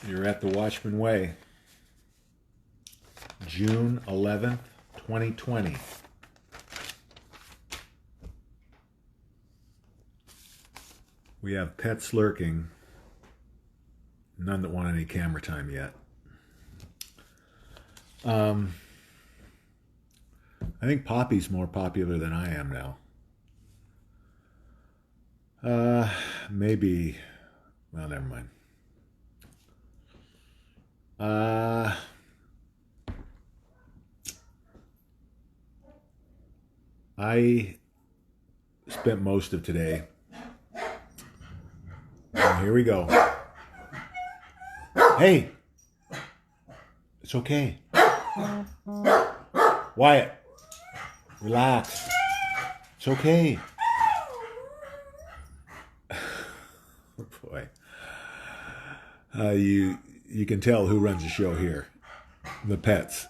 You're at the Watchman Way, June 11th, 2020. We have pets lurking, none that want any camera time yet. I think Poppy's more popular than I am now. Maybe, well, never mind. I spent most of today. Here we go. Hey, it's okay. Wyatt, relax. It's okay. Oh boy. You can tell who runs the show here. The pets.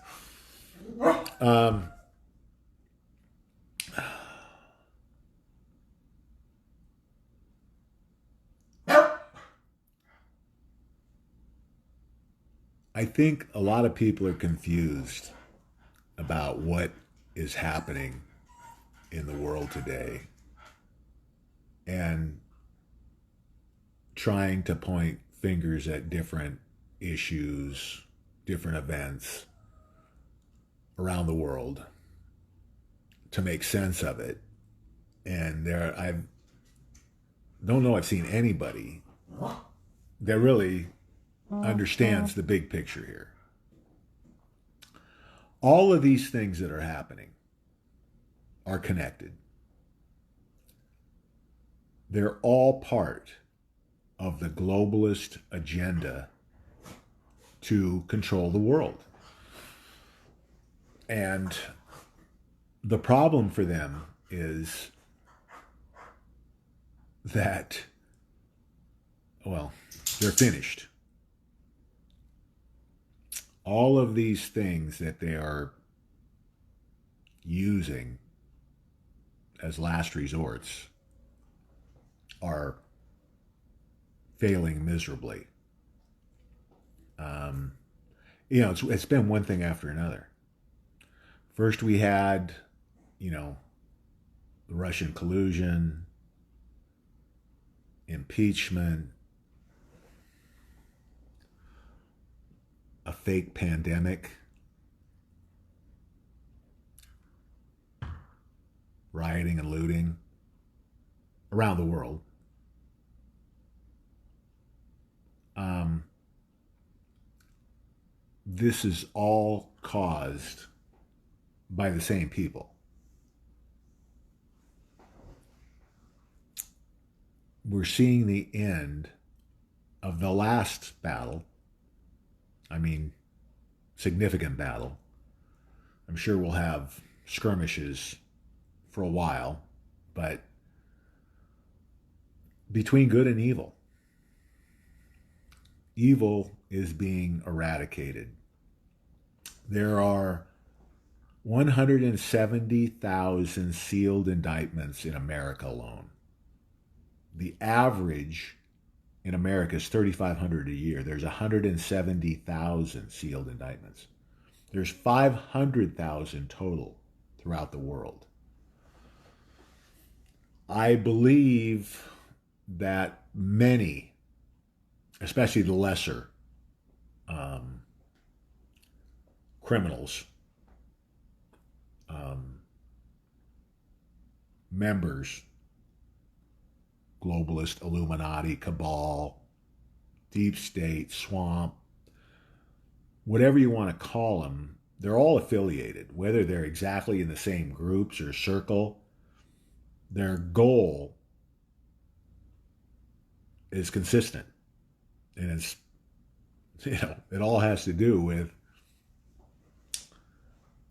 I think a lot of people are confused about what is happening in the world today and trying to point fingers at different issues, different events around the world to make sense of it. And I don't know I've seen anybody that really understands the big picture here. All of these things that are happening are connected. They're all part of the globalist agenda to control the world. And the problem for them is that, well, they're finished. All of these things that they are using as last resorts are failing miserably. It's been one thing after another. First we had, the Russian collusion, impeachment, a fake pandemic, rioting and looting around the world. This is all caused by the same people. We're seeing the end of the last battle. I mean, significant battle. I'm sure we'll have skirmishes for a while, but between good and evil. Evil is being eradicated. There are 170,000 sealed indictments in America alone. The average in America is 3,500 a year. There's 170,000 sealed indictments. There's 500,000 total throughout the world. I believe that many, especially the lesser criminals, members, globalist, Illuminati, cabal, deep state, swamp, whatever you want to call them, they're all affiliated. Whether they're exactly in the same groups or circle, their goal is consistent. And it's, it all has to do with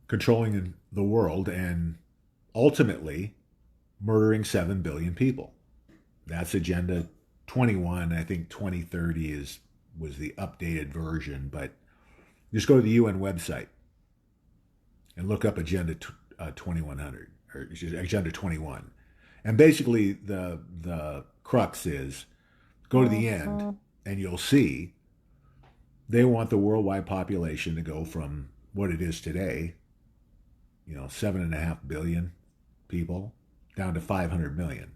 controlling the world and ultimately murdering 7 billion people. That's Agenda 21. I think 2030 was the updated version, but just go to the UN website and look up Agenda 2100 or Agenda 21. And basically the crux is go to the end and you'll see they want the worldwide population to go from what it is today, 7.5 billion people, down to 500 million.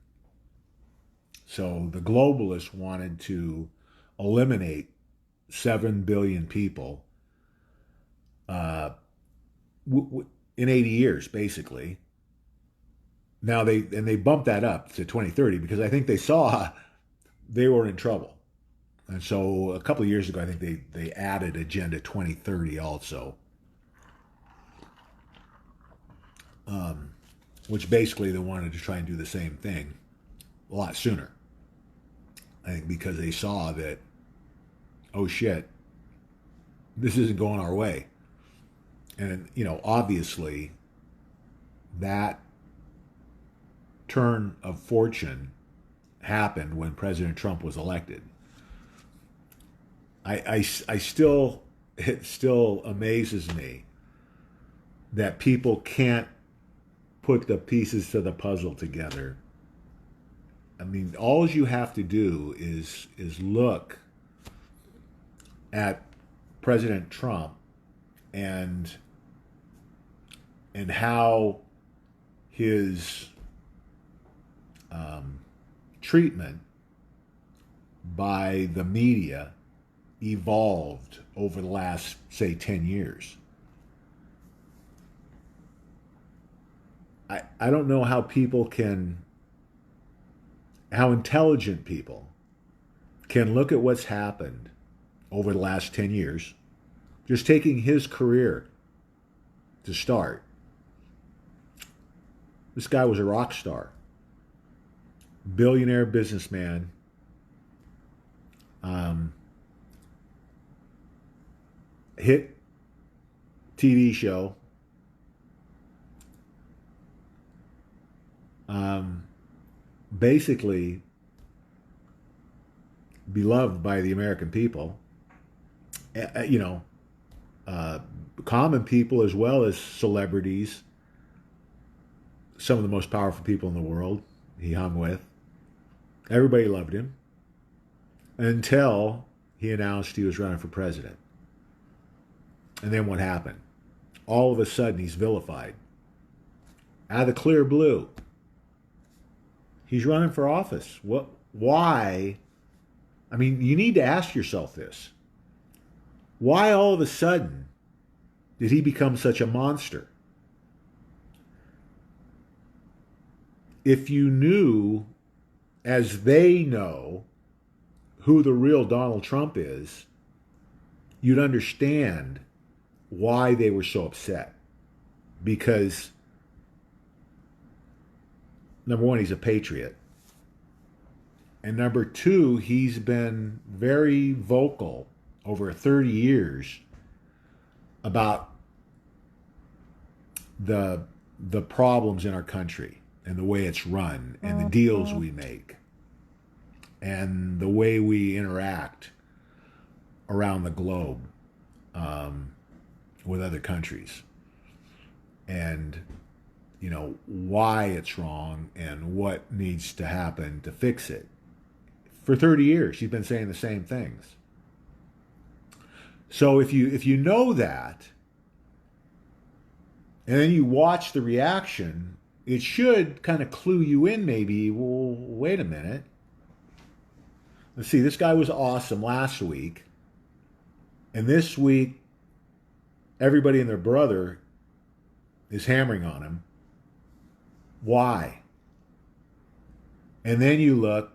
So the globalists wanted to eliminate 7 billion people in 80 years, basically. Now they bumped that up to 2030 because I think they saw they were in trouble. And so a couple of years ago, I think they added Agenda 2030 also, which basically they wanted to try and do the same thing a lot sooner. I think because they saw that, oh shit, this isn't going our way. And, obviously that turn of fortune happened when President Trump was elected. It still amazes me that people can't put the pieces to the puzzle together. I mean, all you have to do is look at President Trump and how his treatment by the media evolved over the last, say, 10 years. I don't know how intelligent people can look at what's happened over the last 10 years, just taking his career to start. This guy was a rock star, billionaire businessman, hit TV show, basically beloved by the American people, common people as well as celebrities, some of the most powerful people in the world he hung with. Everybody loved him until he announced he was running for president. And then what happened? All of a sudden he's vilified. Out of the clear blue. He's running for office. What? Why? I mean, you need to ask yourself this. Why all of a sudden did he become such a monster? If you knew, as they know, who the real Donald Trump is, you'd understand why they were so upset. Because, number one, he's a patriot. And number two, he's been very vocal over 30 years about the problems in our country and the way it's run and the deals we make and the way we interact around the globe with other countries, and why it's wrong and what needs to happen to fix it. For 30 years he's been saying the same things. So if you know that, and then you watch the reaction, it should kind of clue you in maybe, well, wait a minute. Let's see, this guy was awesome last week. And this week, everybody and their brother is hammering on him. Why? And then you look,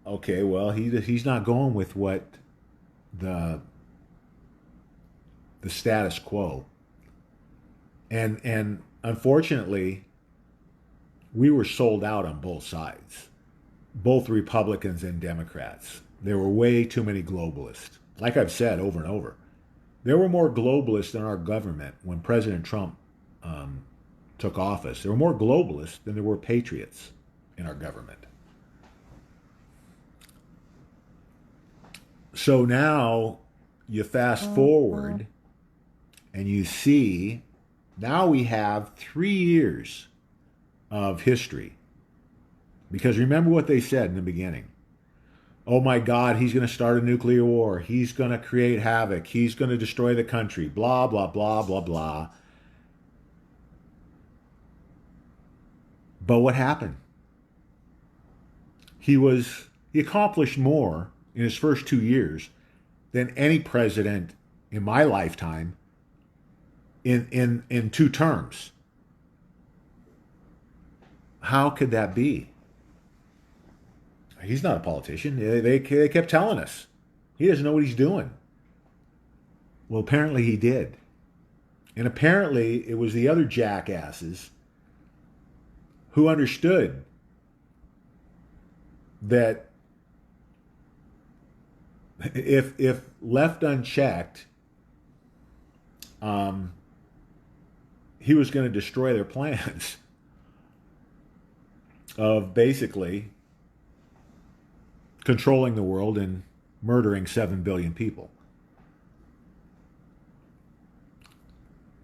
okay, well, he's not going with what the status quo. And unfortunately, we were sold out on both sides, both Republicans and Democrats. There were way too many globalists. Like I've said over and over, there were more globalists in our government when President Trump took office. There were more globalists than there were patriots in our government. So now you fast forward and you see, now we have 3 years of history. Because remember what they said in the beginning. Oh my God, he's going to start a nuclear war. He's going to create havoc. He's going to destroy the country. Blah, blah, blah, blah, blah. But what happened? He accomplished more in his first 2 years than any president in my lifetime in 2 terms. How could that be? He's not a politician. They kept telling us he doesn't know what he's doing. Well, apparently he did. And apparently it was the other jackasses who understood that if left unchecked, he was going to destroy their plans of basically controlling the world and murdering 7 billion people.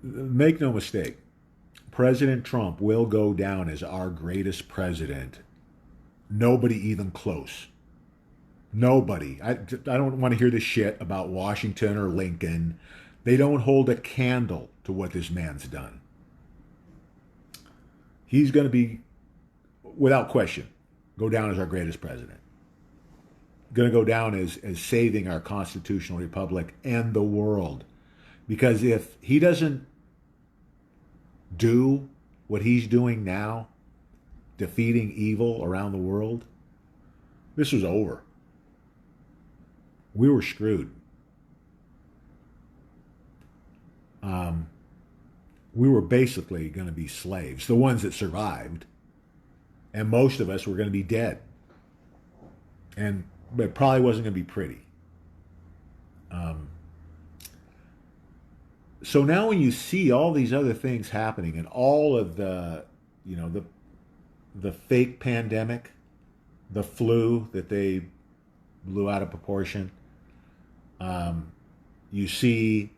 Make no mistake, President Trump will go down as our greatest president. Nobody even close. Nobody. I don't want to hear this shit about Washington or Lincoln. They don't hold a candle to what this man's done. He's going to be, without question, go down as our greatest president. Going to go down as saving our constitutional republic and the world. Because if he doesn't do what he's doing now, defeating evil around the world, this was over. We were screwed. We were basically going to be slaves, the ones that survived, and most of us were going to be dead. And it probably wasn't going to be pretty. So now when you see all these other things happening and all of the fake pandemic, the flu that they blew out of proportion, you see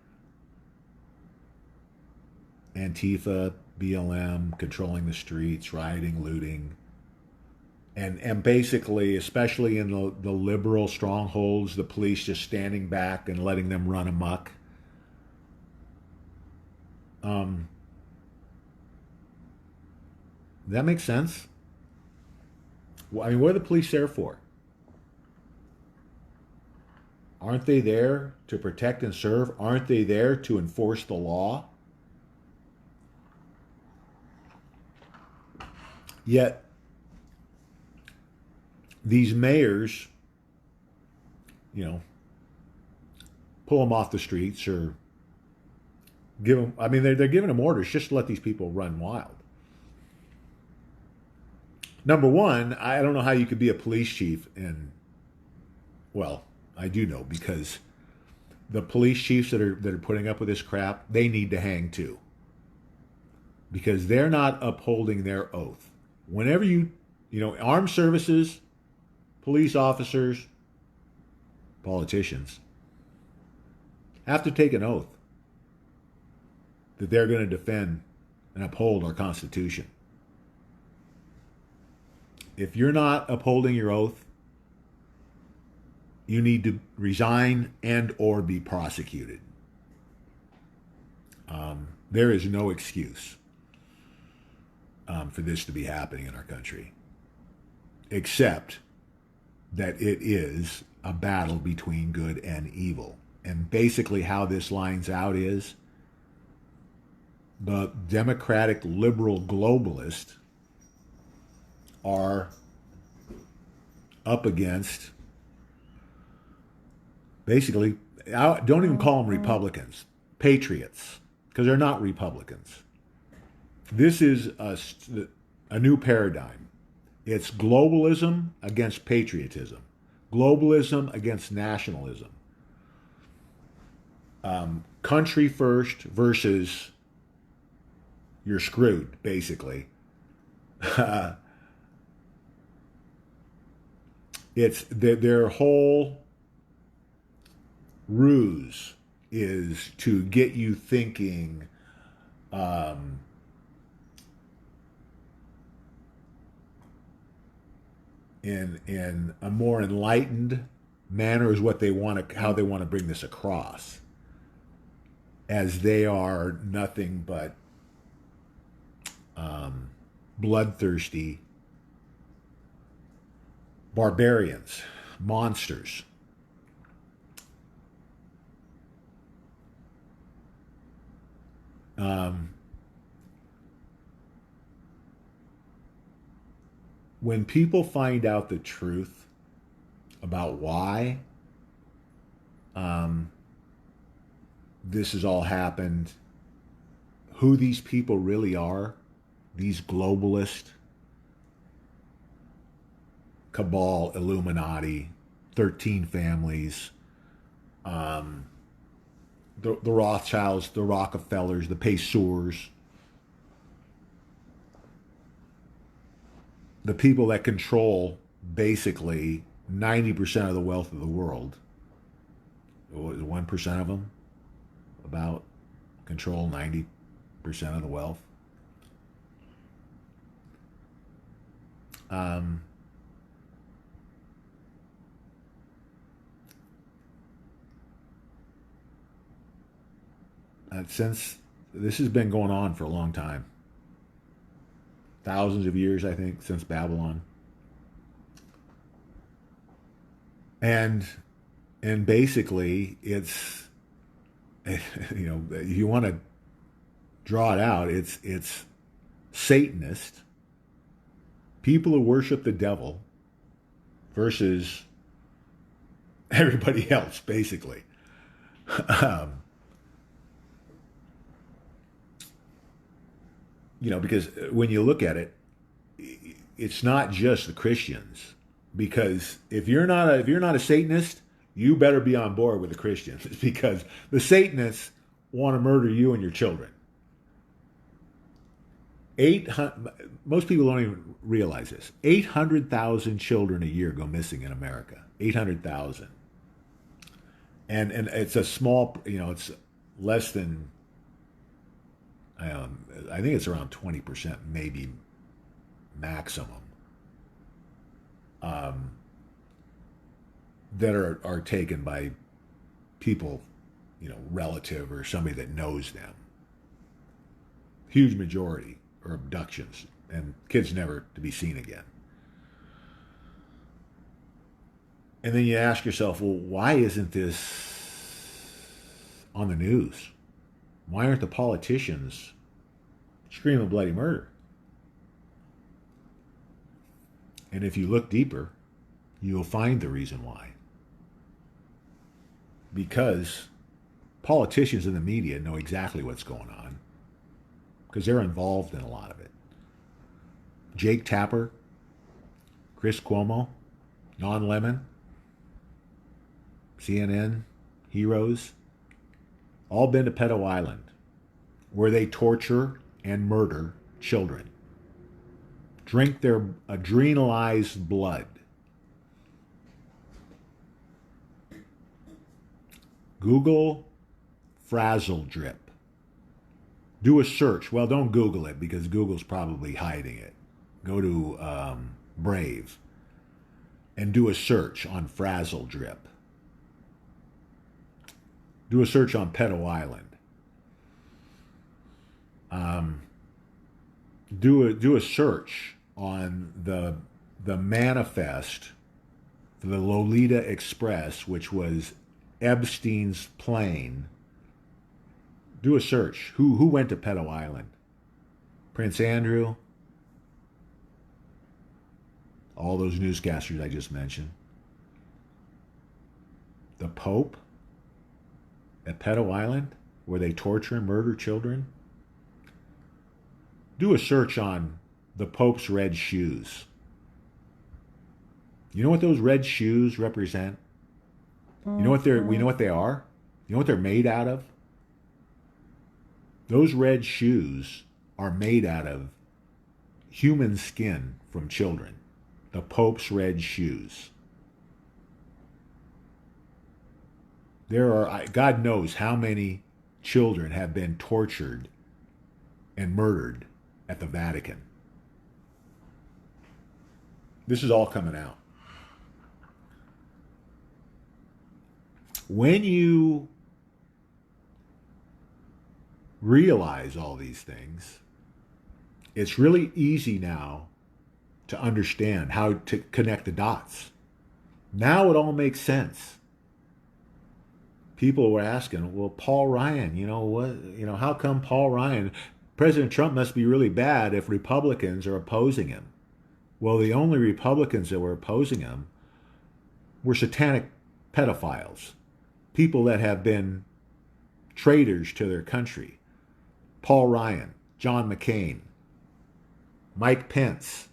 Antifa, BLM controlling the streets, rioting, looting, and basically, especially in the liberal strongholds, the police just standing back and letting them run amok. That makes sense. Well, I mean, what are the police there for? Aren't they there to protect and serve? Aren't they there to enforce the law? Yet, these mayors, pull them off the streets or give them, I mean, they're giving them orders just to let these people run wild. Number one, I don't know how you could be a police chief and, well, I do know, because the police chiefs that are putting up with this crap, they need to hang too. Because they're not upholding their oath. Whenever armed services, police officers, politicians have to take an oath that they're going to defend and uphold our Constitution. If you're not upholding your oath, you need to resign and or be prosecuted. There is no excuse for this to be happening in our country, except that it is a battle between good and evil. And basically how this lines out is the democratic liberal globalists are up against, basically, I don't even call them Republicans, patriots, because they're not Republicans. This is a new paradigm. It's globalism against patriotism, globalism against nationalism, country first versus you're screwed, basically. It's their whole ruse is to get you thinking in a more enlightened manner is what they want to, how they want to bring this across, as they are nothing but bloodthirsty barbarians, monsters. When people find out the truth about why this has all happened, who these people really are, these globalist cabal, Illuminati, 13 families, the Rothschilds, the Rockefellers, the Peseurs, the people that control basically 90% of the wealth of the world. 1% of them about control 90% of the wealth. Since this has been going on for a long time, thousands of years, I think, since Babylon, and basically it's, you know, if you want to draw it out, it's Satanist people who worship the devil versus everybody else, basically. You know, because when you look at it, it's not just the Christians. Because if you're not a Satanist, you better be on board with the Christians, because the Satanists want to murder you and your children. Most people don't even realize this. 800,000 children a year go missing in America. 800,000. And it's a small, you know, it's less than, I think it's around 20%, maybe maximum, that are taken by people, you know, relative or somebody that knows them. Huge majority are abductions, and kids never to be seen again. And then you ask yourself, well, why isn't this on the news? Why aren't the politicians screaming bloody murder? And if you look deeper, you'll find the reason why. Because politicians and the media know exactly what's going on, because they're involved in a lot of it. Jake Tapper, Chris Cuomo, Don Lemon, CNN, Heroes, all been to Pedo Island, where they torture and murder children, drink their adrenalized blood. Google Frazzle Drip. Do a search. Well, don't Google it, because Google's probably hiding it. Go to Brave and do a search on Frazzle Drip. Do a search on Pedo Island. Do a search on the manifest for the Lolita Express, which was Epstein's plane. Do a search. Who went to Pedo Island? Prince Andrew. All those newscasters I just mentioned. The Pope at Pedo Island, where they torture and murder children. Do a search on the Pope's red shoes. You know what those red shoes represent? You know what we know what they are? You know what they're made out of? Those red shoes are made out of human skin from children. The Pope's red shoes. There are, God knows how many children have been tortured and murdered at the Vatican. This is all coming out. When you realize all these things, it's really easy now to understand how to connect the dots. Now it all makes sense. People were asking, well, Paul Ryan, how come Paul Ryan, President Trump must be really bad if Republicans are opposing him. Well, the only Republicans that were opposing him were satanic pedophiles, people that have been traitors to their country. Paul Ryan, John McCain, Mike Pence.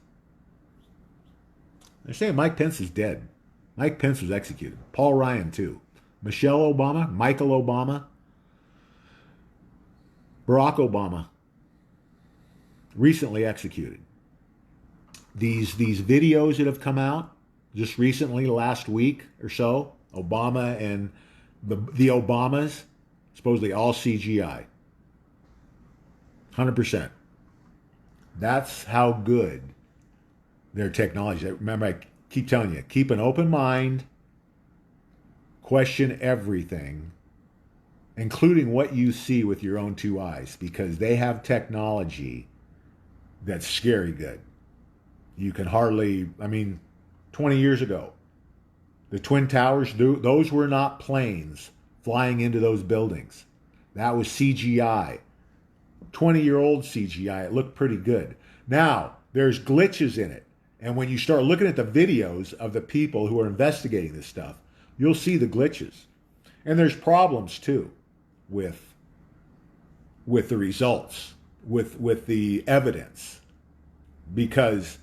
They're saying Mike Pence is dead. Mike Pence was executed. Paul Ryan, too. Michelle Obama, Michael Obama, Barack Obama, recently executed. These videos that have come out just recently, last week or so, Obama and the Obamas, supposedly all CGI. 100%. That's how good their technology is. Remember, I keep telling you, keep an open mind, question everything, including what you see with your own two eyes, because they have technology that's scary good. You can hardly, 20 years ago, the Twin Towers, those were not planes flying into those buildings. That was CGI. 20-year-old CGI. It looked pretty good. Now, there's glitches in it. And when you start looking at the videos of the people who are investigating this stuff, you'll see the glitches. And there's problems, too, with the results, with the evidence. Because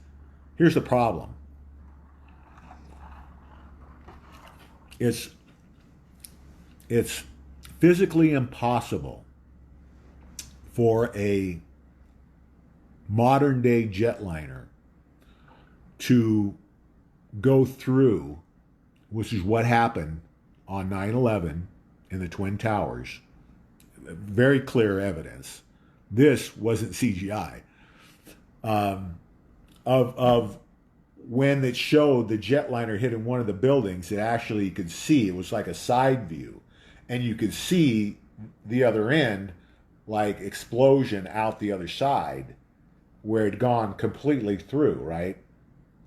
here's the problem. It's physically impossible for a modern day jetliner to go through, which is what happened on 9/11 in the Twin Towers. Very clear evidence. This wasn't CGI. Of when it showed the jetliner hitting one of the buildings, it actually you could see, it was like a side view, and you could see the other end, like explosion out the other side, where it had gone completely through, right?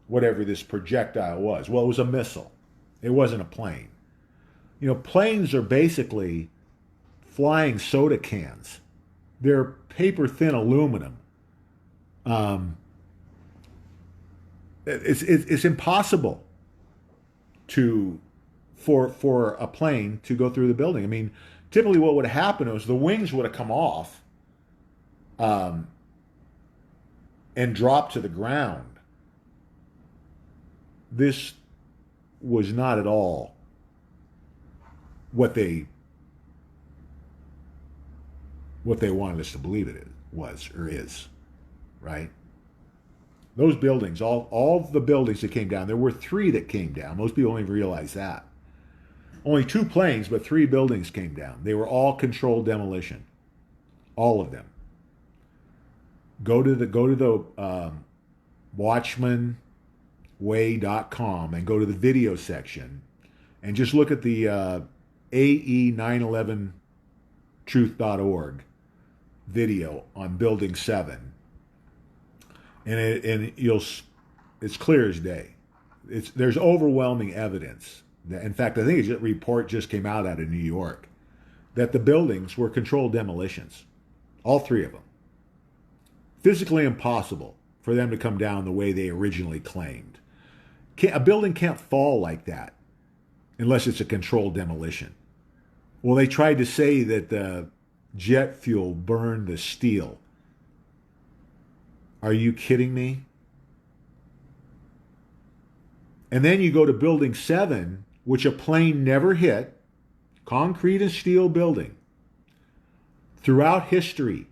Whatever this projectile was. Well, it was a missile. It wasn't a plane. Planes are basically flying soda cans. They're paper thin aluminum. It's impossible for a plane to go through the building. Typically what would have happened was the wings would have come off and dropped to the ground. This was not at all what they wanted us to believe it was or is, right? Those buildings, all the buildings that came down, there were 3 that came down. Most people don't even realize that. Only 2 planes, but 3 buildings came down. They were all controlled demolition. All of them. Go to the watchmanway.com and go to the video section and just look at the AE911truth.org video on Building 7. And it's clear as day. There's overwhelming evidence. In fact, I think a report just came out of New York that the buildings were controlled demolitions. All 3 of them. Physically impossible for them to come down the way they originally claimed. A building can't fall like that unless it's a controlled demolition. Well, they tried to say that the jet fuel burned the steel. Are you kidding me? And then you go to Building 7, which a plane never hit, concrete and steel building. Throughout history,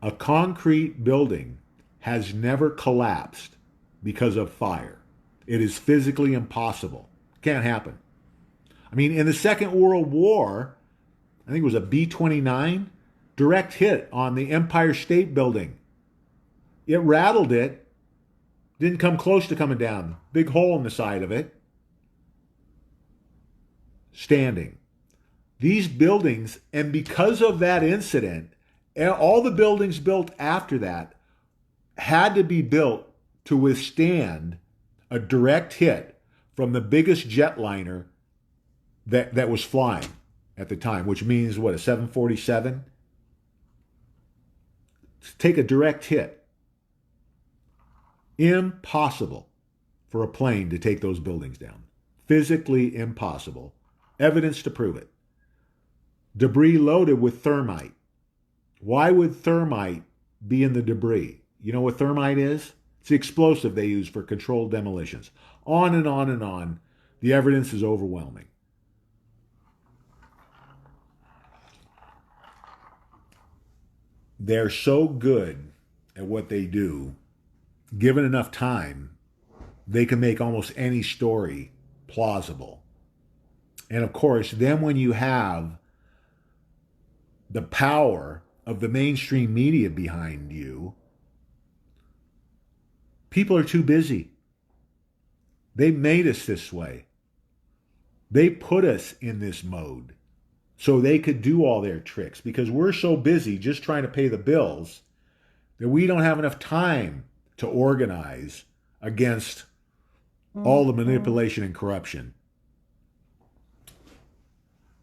a concrete building has never collapsed because of fire. It is physically impossible. Can't happen. In the Second World War, I think it was a B-29, direct hit on the Empire State Building. It rattled it Didn't come close to coming down. Big hole in the side of it. Standing. These buildings, and because of that incident, all the buildings built after that had to be built to withstand a direct hit from the biggest jetliner that was flying at the time, which means what, a 747? Take a direct hit. Impossible for a plane to take those buildings down. Physically impossible. Evidence to prove it. Debris loaded with thermite. Why would thermite be in the debris? You know what thermite is? It's the explosive they use for controlled demolitions. On and on and on. The evidence is overwhelming. They're so good at what they do, given enough time, they can make almost any story plausible. And of course, then when you have the power of the mainstream media behind you, people are too busy. They made us this way. They put us in this mode so they could do all their tricks, because we're so busy just trying to pay the bills that we don't have enough time to organize against all the manipulation and corruption.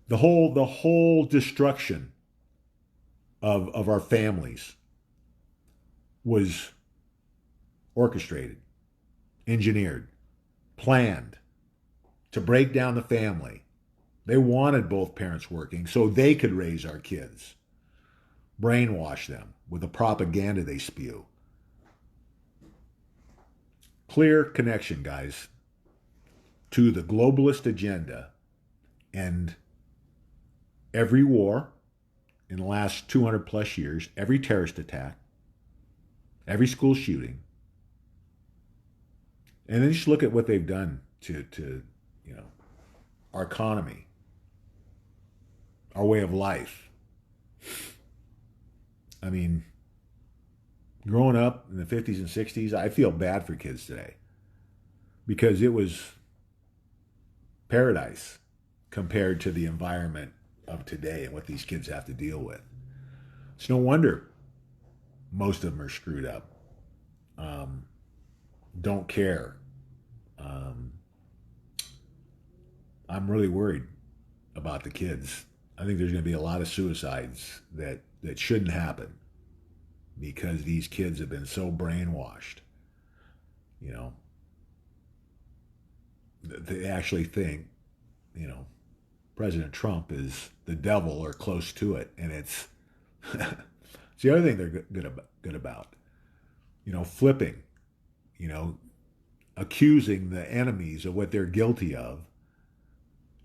The whole destruction of our families was orchestrated, engineered, planned to break down the family. They wanted both parents working so they could raise our kids, brainwash them with the propaganda they spew. Clear connection, guys, to the globalist agenda. And every war in the last 200 plus years, every terrorist attack, every school shooting, and then just look at what they've done to our economy, our way of life. I mean, growing up in the 50s and 60s, I feel bad for kids today because it was paradise compared to the environment of today and what these kids have to deal with. It's no wonder most of them are screwed up. Don't care. I'm really worried about the kids. I think there's going to be a lot of suicides that shouldn't happen because these kids have been so brainwashed. You know, they actually think, President Trump is the devil or close to it, and it's the other thing they're good about. Flipping, accusing the enemies of what they're guilty of.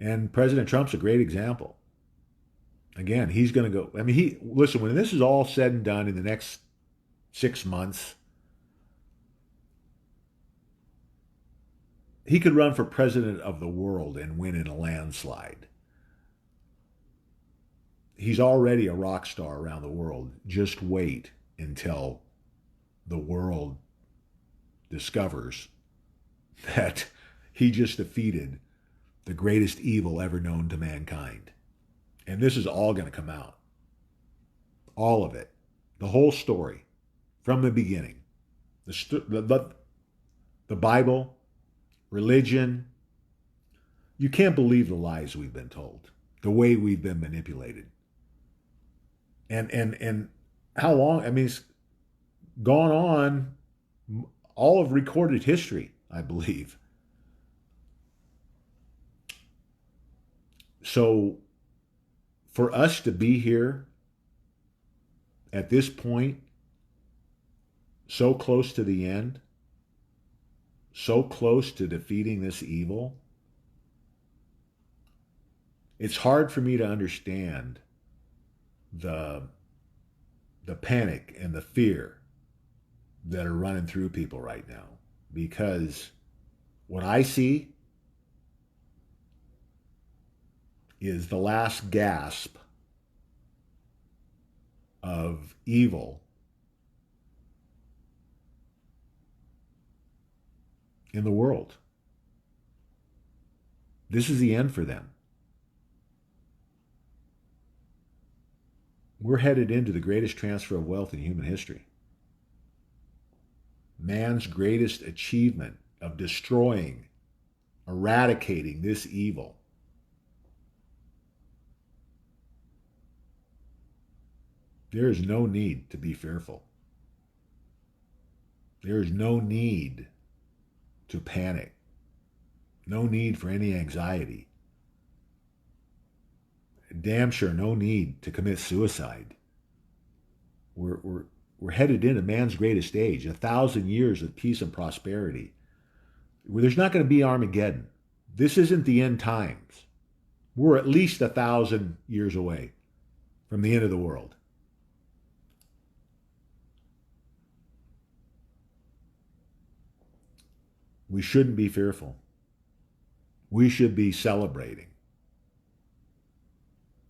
And President Trump's a great example. Again, he's going to go. I mean, listen, when this is all said and done in the next 6 months, he could run for president of the world and win in a landslide. He's already a rock star around the world. Just wait until the world discovers that he just defeated the greatest evil ever known to mankind. And this is all going to come out. All of it. The whole story. From the beginning. The Bible, religion. You can't believe the lies we've been told. The way we've been manipulated. And how long? I mean, it's gone on all of recorded history, I believe. So for us to be here at this point, so close to the end, so close to defeating this evil, it's hard for me to understand the panic and the fear that are running through people right now. Because what I see is the last gasp of evil in the world. This is the end for them. We're headed into the greatest transfer of wealth in human history. Man's greatest achievement of destroying, eradicating this evil. There is no need to be fearful. There is no need to panic. No need for any anxiety. Damn sure no need to commit suicide. We're headed into man's greatest age, 1,000 years of peace and prosperity. There's not going to be Armageddon. This isn't the end times. We're at least 1,000 years away from the end of the world. We shouldn't be fearful. We should be celebrating.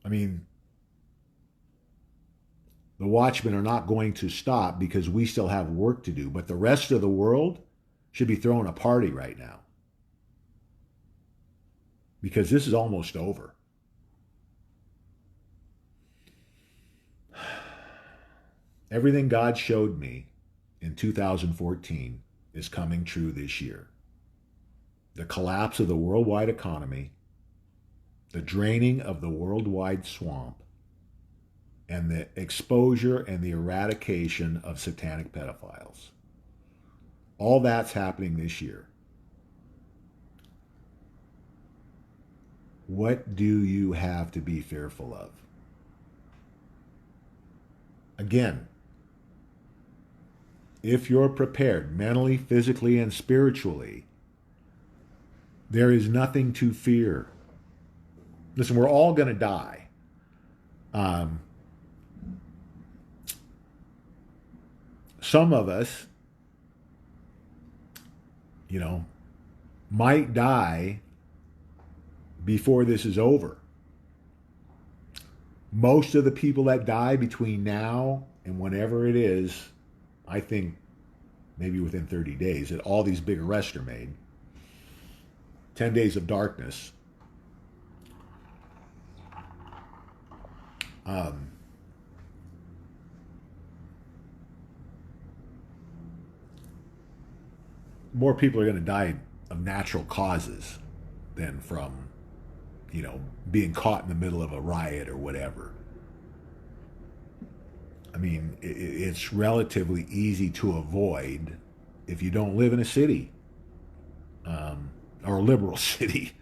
I mean, the watchmen are not going to stop because we still have work to do, but the rest of the world should be throwing a party right now because this is almost over. Everything God showed me in 2014 is coming true this year. The collapse of the worldwide economy, the draining of the worldwide swamp, and the exposure and the eradication of satanic pedophiles. All that's happening this year. What do you have to be fearful of? Again, if you're prepared mentally, physically, and spiritually, there is nothing to fear. Listen, we're all going to die. Some of us, might die before this is over. Most of the people that die between now and whenever it is, I think maybe within 30 days, that all these big arrests are made. 10 days of darkness. More people are going to die of natural causes than from, being caught in the middle of a riot or whatever. I mean, it's relatively easy to avoid if you don't live in a city or a liberal city.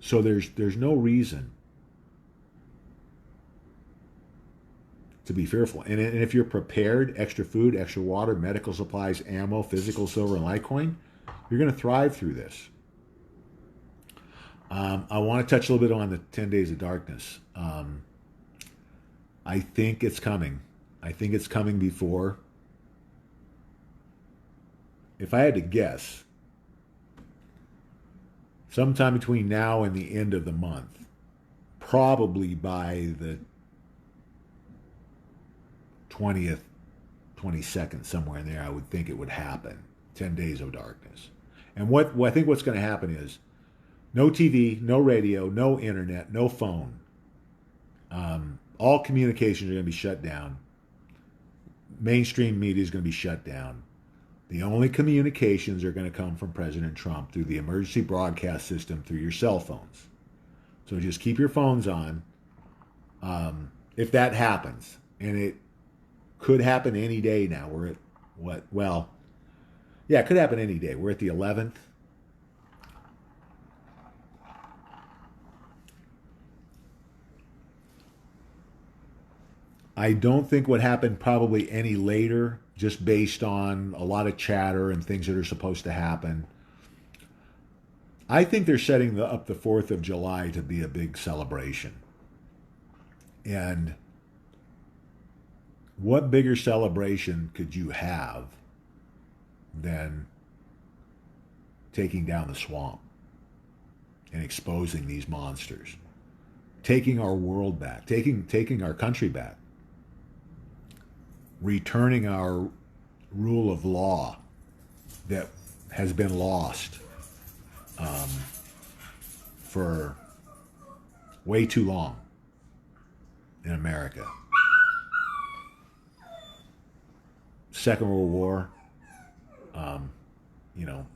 So there's no reason to be fearful. And if you're prepared, extra food, extra water, medical supplies, ammo, physical, silver, and Litecoin, you're going to thrive through this. I want to touch a little bit on the 10 days of darkness. I think it's coming. I think it's coming before. If I had to guess, sometime between now and the end of the month, probably by the 20th, 22nd, somewhere in there, I would think it would happen. 10 days of darkness. And what I think what's going to happen is no TV, no radio, no internet, no phone. All communications are going to be shut down. Mainstream media is going to be shut down. The only communications are going to come from President Trump through the emergency broadcast system through your cell phones. So just keep your phones on. If that happens, and it could happen any day now. We're at what? Well, yeah, it could happen any day. We're at the 11th. I don't think what happened probably any later, just based on a lot of chatter and things that are supposed to happen. I think they're setting up the 4th of July to be a big celebration. And what bigger celebration could you have than taking down the swamp and exposing these monsters, taking our world back, taking our country back? returning our rule of law that has been lost for way too long in America. Second World War, you know,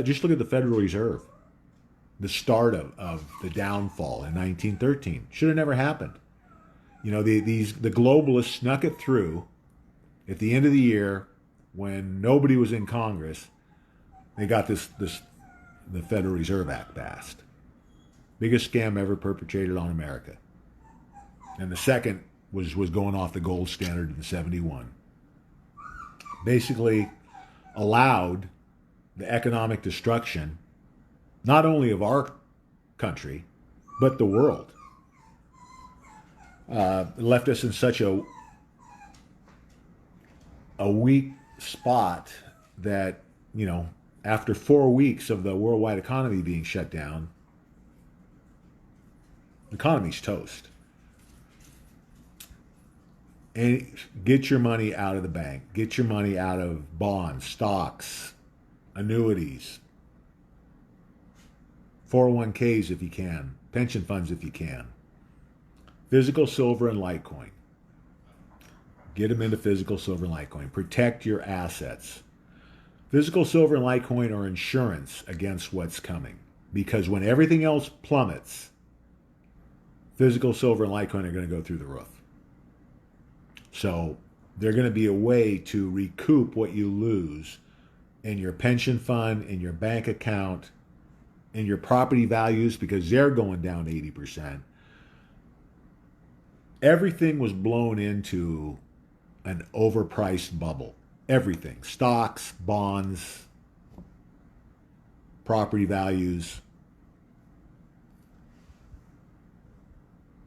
just look at the Federal Reserve. The start of the downfall in 1913 should have never happened. You know, the globalists snuck it through at the end of the year when nobody was in Congress. They got the Federal Reserve Act passed. Biggest scam ever perpetrated on America. And the second was going off the gold standard in '71. Basically allowed the economic destruction not only of our country, but the world. It left us in such a weak spot that, you know, after 4 weeks of the worldwide economy being shut down, the economy's toast. And get your money out of the bank. Get your money out of bonds, stocks, annuities, 401ks if you can, pension funds if you can, physical silver and Litecoin. Get them into physical silver and Litecoin. Protect your assets. Physical silver and Litecoin are insurance against what's coming. Because when everything else plummets, physical silver and Litecoin are going to go through the roof. So they're going to be a way to recoup what you lose in your pension fund, in your bank account, in your property values, because they're going down 80%. Everything was blown into an overpriced bubble. Everything. Stocks, bonds, property values.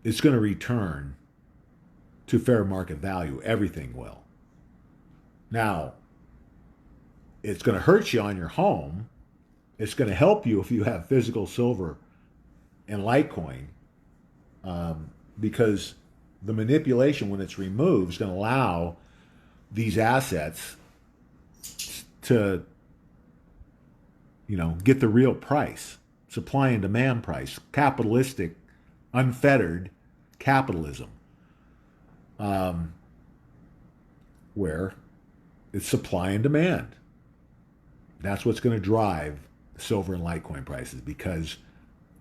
It's going to return to fair market value. Everything will. Now, it's going to hurt you on your home. It's going to help you if you have physical silver and Litecoin, because the manipulation, when it's removed, is going to allow these assets to, you know, get the real price, supply and demand price, capitalistic, unfettered capitalism, where it's supply and demand. That's what's going to drive silver and Litecoin prices, because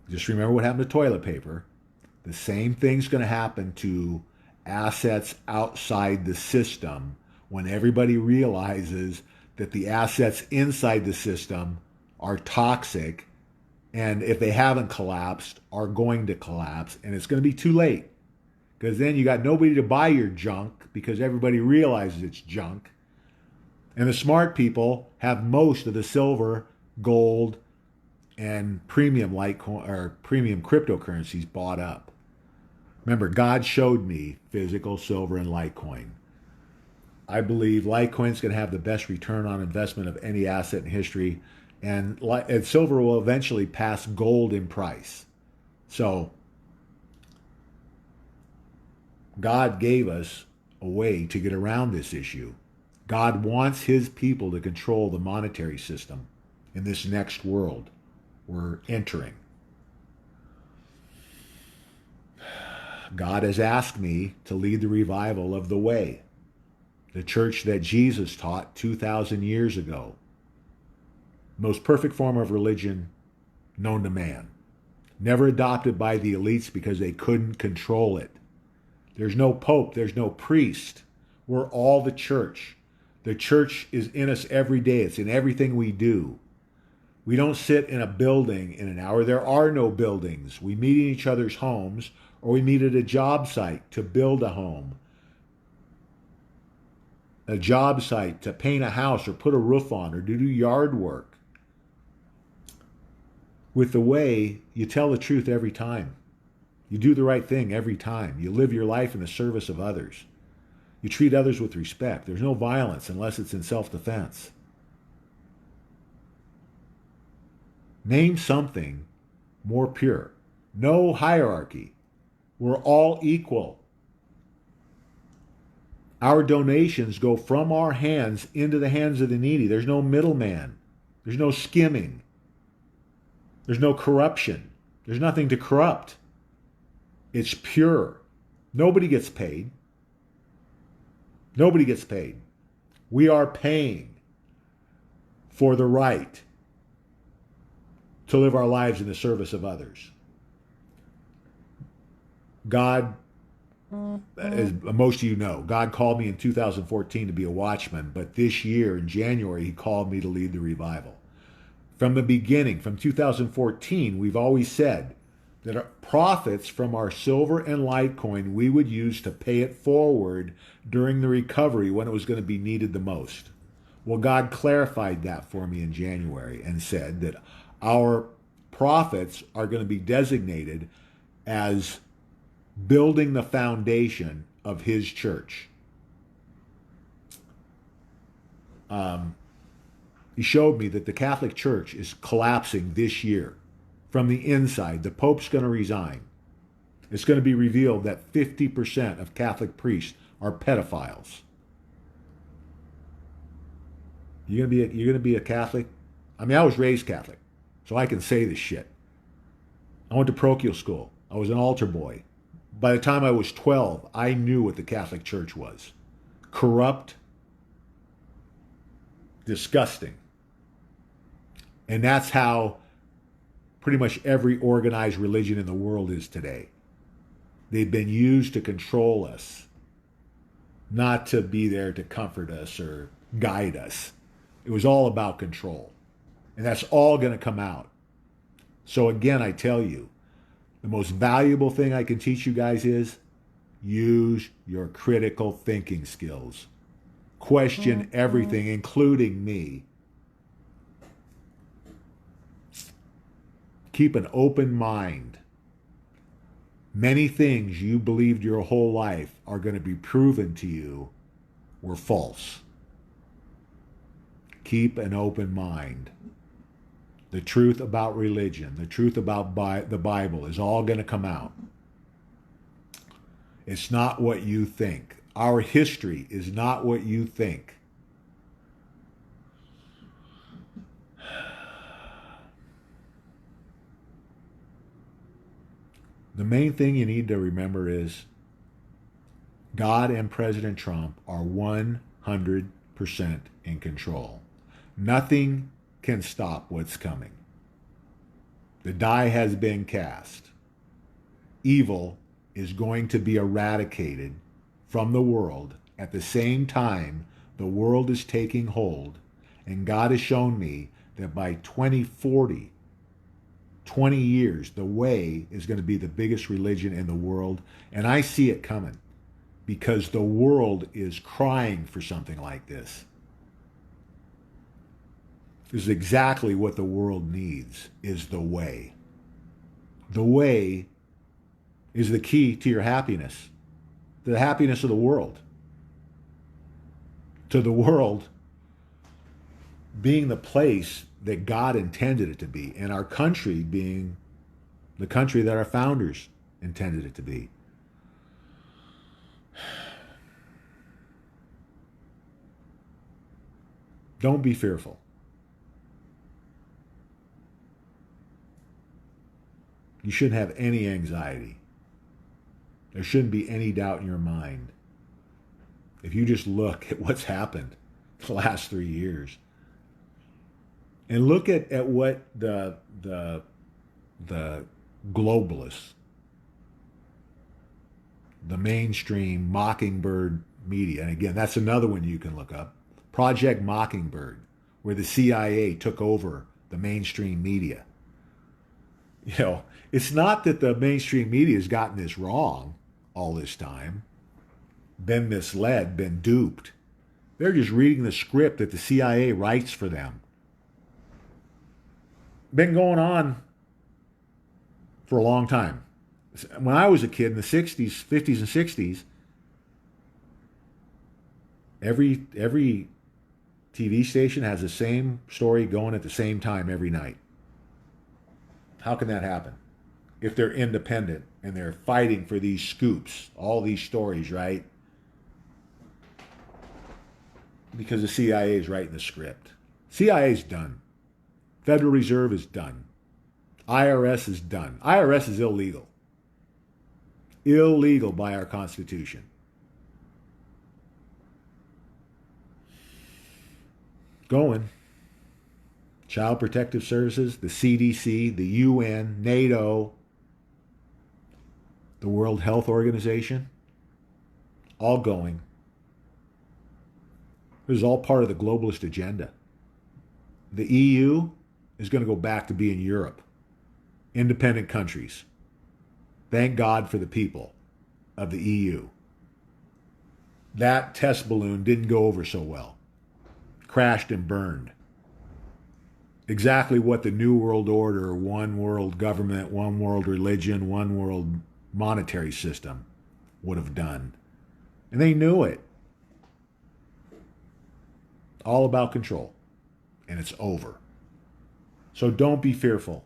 just remember what happened to toilet paper. The same thing's going to happen to assets outside the system when everybody realizes that the assets inside the system are toxic, and if they haven't collapsed, are going to collapse, and it's going to be too late, because then you got nobody to buy your junk because everybody realizes it's junk. And the smart people have most of the silver, gold, and premium Litecoin or premium cryptocurrencies bought up. Remember, God showed me physical silver and Litecoin. I believe Litecoin's going to have the best return on investment of any asset in history, and silver will eventually pass gold in price. So God gave us a way to get around this issue. God wants his people to control the monetary system in this next world we're entering. God has asked me to lead the revival of the way, the church that Jesus taught 2,000 years ago. Most perfect form of religion known to man. Never adopted by the elites because they couldn't control it. There's no pope, there's no priest. We're all the church. The church is in us every day. It's in everything we do. We don't sit in a building in an hour. There are no buildings. We meet in each other's homes, or we meet at a job site to build a home. A job site to paint a house or put a roof on or to do yard work. With the way, you tell the truth every time. You do the right thing every time. You live your life in the service of others. You treat others with respect. There's no violence unless it's in self-defense. Name something more pure. No hierarchy. We're all equal. Our donations go from our hands into the hands of the needy. There's no middleman. There's no skimming. There's no corruption. There's nothing to corrupt. It's pure. Nobody gets paid. Nobody gets paid. We are paying for the right to live our lives in the service of others. God, as most of you know, God called me in 2014 to be a watchman, but this year in January, he called me to lead the revival. From the beginning, from 2014, we've always said that our profits from our silver and Litecoin we would use to pay it forward during the recovery when it was going to be needed the most. Well, God clarified that for me in January and said that our profits are going to be designated as building the foundation of his church. He showed me that the Catholic Church is collapsing this year from the inside. The Pope's going to resign. It's going to be revealed that 50% of Catholic priests are pedophiles. You're going to be a Catholic? I mean, I was raised Catholic, so I can say this shit. I went to parochial school. I was an altar boy. By the time I was 12, I knew what the Catholic Church was. Corrupt, disgusting. And that's how pretty much every organized religion in the world is today. They've been used to control us, not to be there to comfort us or guide us. It was all about control. And that's all going to come out. So again, I tell you, the most valuable thing I can teach you guys is use your critical thinking skills. Question everything, including me. Keep an open mind. Many things you believed your whole life are going to be proven to you were false. Keep an open mind. The truth about religion, the truth about the Bible is all going to come out. It's not what you think. Our history is not what you think. The main thing you need to remember is God and President Trump are 100% in control. Nothing can stop what's coming. The die has been cast. Evil is going to be eradicated from the world at the same time the world is taking hold, and God has shown me that by 2040, 20 years, the way is going to be the biggest religion in the world, and I see it coming because the world is crying for something like this. This is exactly what the world needs, is the way. The way is the key to your happiness, to the happiness of the world, to the world being the place that God intended it to be, and our country being the country that our founders intended it to be. Don't be fearful. You shouldn't have any anxiety. There shouldn't be any doubt in your mind. If you just look at what's happened the last 3 years, and look at what the globalists, the mainstream Mockingbird media, and again, that's another one you can look up, Project Mockingbird, where the CIA took over the mainstream media. You know, it's not that the mainstream media has gotten this wrong all this time, been misled, been duped. They're just reading the script that the CIA writes for them. Been going on for a long time. When I was a kid in the 60s, 50s and 60s, every TV station has the same story going at the same time every night. How can that happen? If they're independent and they're fighting for these scoops, all these stories, right? because the CIA is writing the script. CIA is done. Federal Reserve is done. IRS is done. IRS is illegal. Illegal by our Constitution. Going. Child Protective Services, the CDC, the UN, NATO, the World Health Organization, all going. This is all part of the globalist agenda. The EU is going to go back to being Europe. Independent countries. Thank God for the people of the EU. That test balloon didn't go over so well. Crashed and burned. Exactly what the New World Order, one world government, one world religion, one world monetary system would have done. And they knew it. All about control. And it's over. So don't be fearful.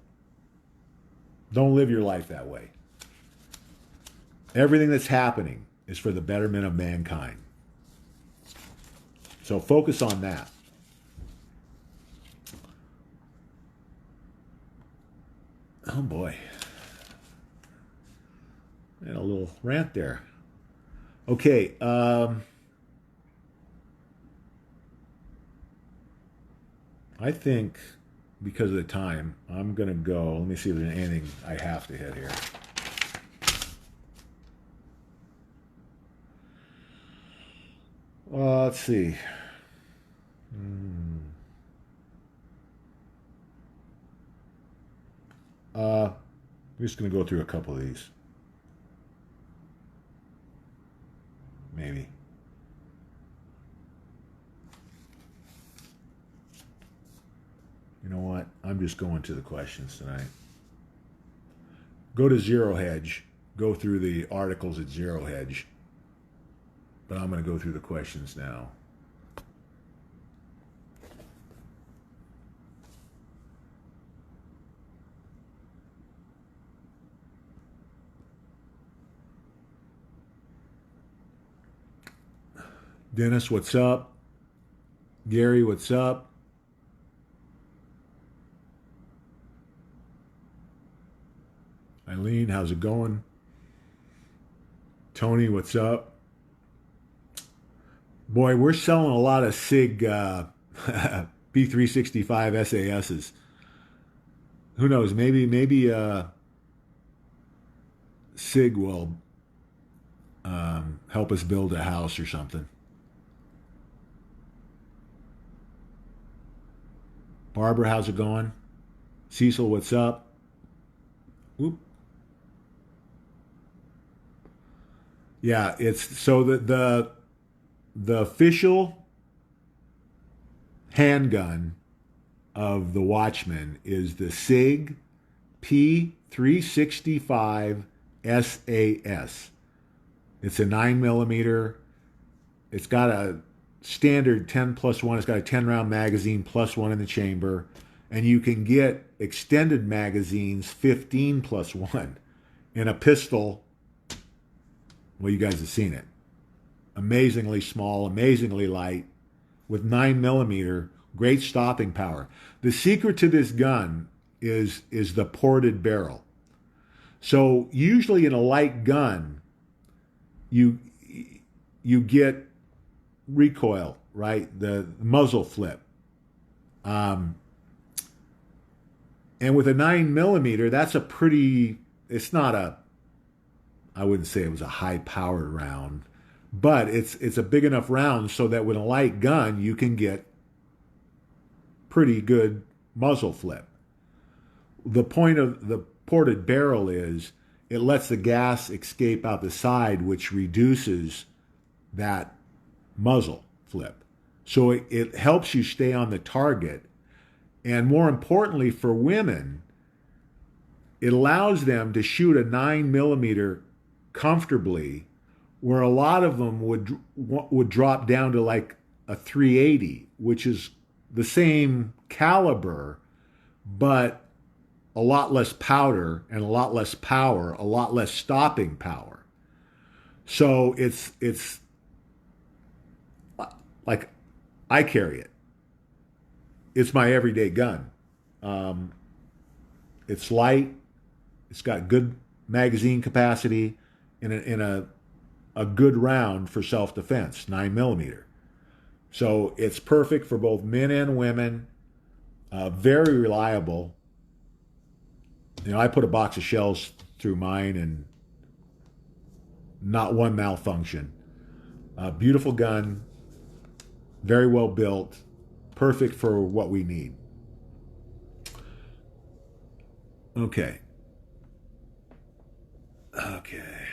Don't live your life that way. Everything that's happening is for the betterment of mankind. So focus on that. Oh boy. And a little rant there. Okay. I think because of the time, I'm going to go. Let me see if there's anything I have to hit here. Let's see. I'm just going to go through a couple of these. Maybe. You know what? I'm just going to the questions tonight. Go to Zero Hedge. Go through the articles at Zero Hedge. But I'm going to go through the questions now. Dennis, what's up? Gary, what's up? Eileen, how's it going? Tony, what's up? Boy, we're selling a lot of SIG B365 SASs. Who knows? Maybe SIG will help us build a house or something. Barbara, how's it going? Cecil, what's up? Whoop. Yeah, it's so the official handgun of the Watchman is the SIG P365 SAS. It's a 9mm. It's got a standard 10+1. It's got a 10-round magazine plus one in the chamber. And you can get extended magazines 15+1 in a pistol. Well, you guys have seen it. Amazingly small, amazingly light, with 9mm, great stopping power. The secret to this gun is the ported barrel. So usually in a light gun, you get recoil, right? The muzzle flip. And with a 9mm, that's a pretty, it's not a, I wouldn't say it was a high-powered round, but it's a big enough round so that with a light gun, you can get pretty good muzzle flip. The point of the ported barrel is it lets the gas escape out the side, which reduces that muzzle flip. So it helps you stay on the target. And more importantly for women, it allows them to shoot a 9mm comfortably, where a lot of them would drop down to like a 380, which is the same caliber, but a lot less powder and a lot less power, a lot less stopping power. So it's like I carry it. It's my everyday gun. Um, it's light. It's got good magazine capacity in a good round for self-defense, 9 millimeter. So it's perfect for both men and women. Very reliable. I put a box of shells through mine and not one malfunction. Beautiful gun, very well built, perfect for what we need. Okay. Okay.